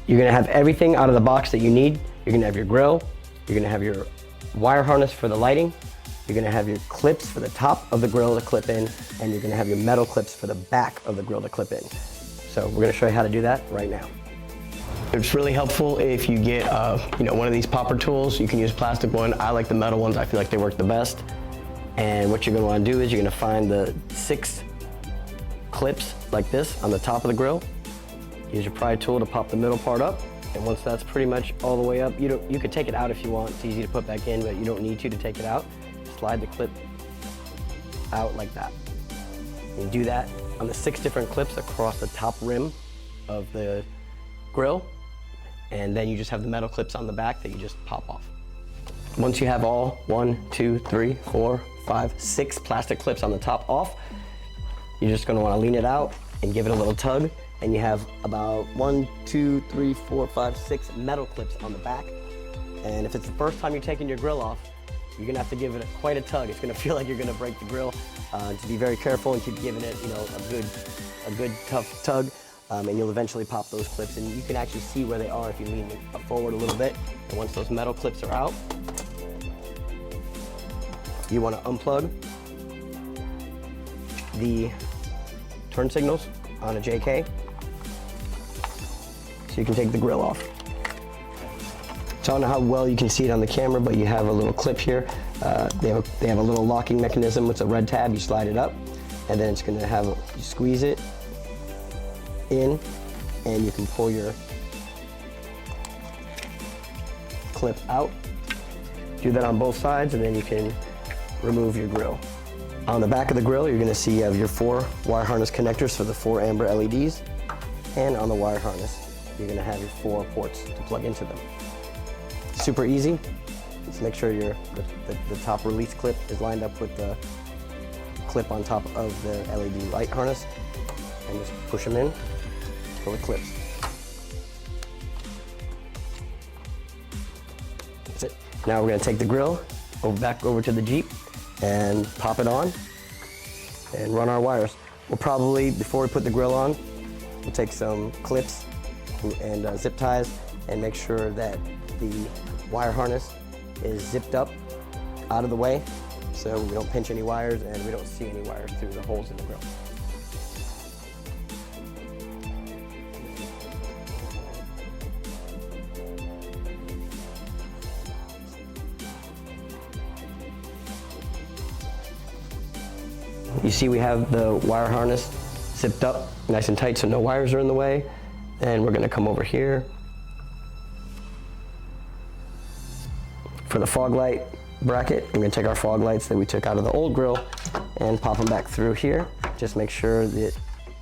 You're gonna have everything out of the box that you need. You're gonna have your grill, you're gonna have your wire harness for the lighting, you're gonna have your clips for the top of the grill to clip in, and you're gonna have your metal clips for the back of the grill to clip in. So we're gonna show you how to do that right now. It's really helpful if you get one of these popper tools. You can use a plastic one. I like the metal ones. I feel like they work the best. And what you're gonna wanna do is you're gonna find the 6 clips like this on the top of the grill. Use your pry tool to pop the middle part up. And once that's pretty much all the way up, you could take it out if you want. It's easy to put back in, but you don't need to take it out. Slide the clip out like that. You do that on the 6 different clips across the top rim of the grill. And then you just have the metal clips on the back that you just pop off. Once you have all 1, 2, 3, 4, 5, 6 plastic clips on the top off, you're just gonna wanna lean it out and give it a little tug. And you have about 1, 2, 3, 4, 5, 6 metal clips on the back. And if it's the first time you're taking your grill off, you're gonna have to give it quite a tug. It's gonna feel like you're gonna break the grill. To be very careful and keep giving it a good tough tug. And you'll eventually pop those clips, and you can actually see where they are if you lean forward a little bit. And once those metal clips are out, you want to unplug the turn signals on a JK so you can take the grill off. So I don't know how well you can see it on the camera, but you have a little clip here. They have a little locking mechanism with a red tab. You slide it up, and then it's going to have, you squeeze it in, and you can pull your clip out. Do that on both sides, and then you can remove your grill. On the back of the grill, you're gonna see you have your 4 wire harness connectors for the 4 amber LEDs, and on the wire harness, you're gonna have your 4 ports to plug into them. Super easy. Just make sure the top release clip is lined up with the clip on top of the LED light harness, and just push them in. The clips. That's it. Now we're going to take the grill back over to the Jeep and pop it on and run our wires. We'll probably, before we put the grill on, we'll take some clips and zip ties and make sure that the wire harness is zipped up out of the way so we don't pinch any wires and we don't see any wires through the holes in the grill. You see we have the wire harness zipped up nice and tight so no wires are in the way. And we're gonna come over here for the fog light bracket. I'm gonna take our fog lights that we took out of the old grill and pop them back through here. Just make sure that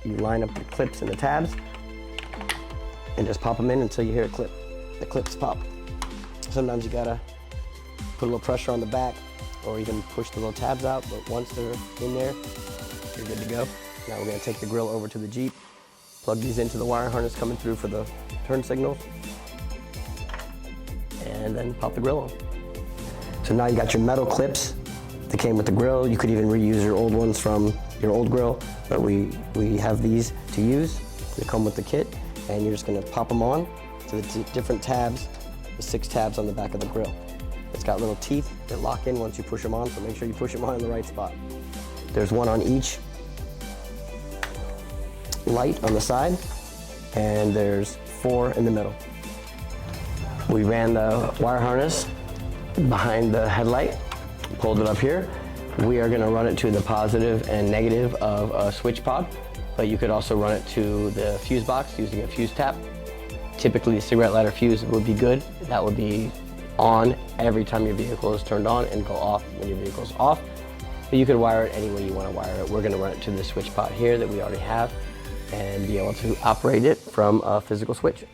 you line up the clips and the tabs and just pop them in until you hear the clips pop. Sometimes you gotta put a little pressure on the back or even push the little tabs out, but once they're in there, you're good to go. Now we're gonna take the grill over to the Jeep, plug these into the wire harness coming through for the turn signals, and then pop the grill on. So now you got your metal clips that came with the grill. You could even reuse your old ones from your old grill, but we have these to use. They come with the kit, and you're just gonna pop them on to the different tabs, the 6 tabs on the back of the grill. It's got little teeth that lock in once you push them on, so make sure you push them on in the right spot. There's one on each light on the side, and there's 4 in the middle. We ran the wire harness behind the headlight, pulled it up here. We are gonna run it to the positive and negative of a switch pod, but you could also run it to the fuse box using a fuse tap. Typically, a cigarette lighter fuse would be good. That would be on every time your vehicle is turned on and go off when your vehicle is off. But you could wire it any way you want to wire it. We're going to run it to the switch pod here that we already have and be able to operate it from a physical switch.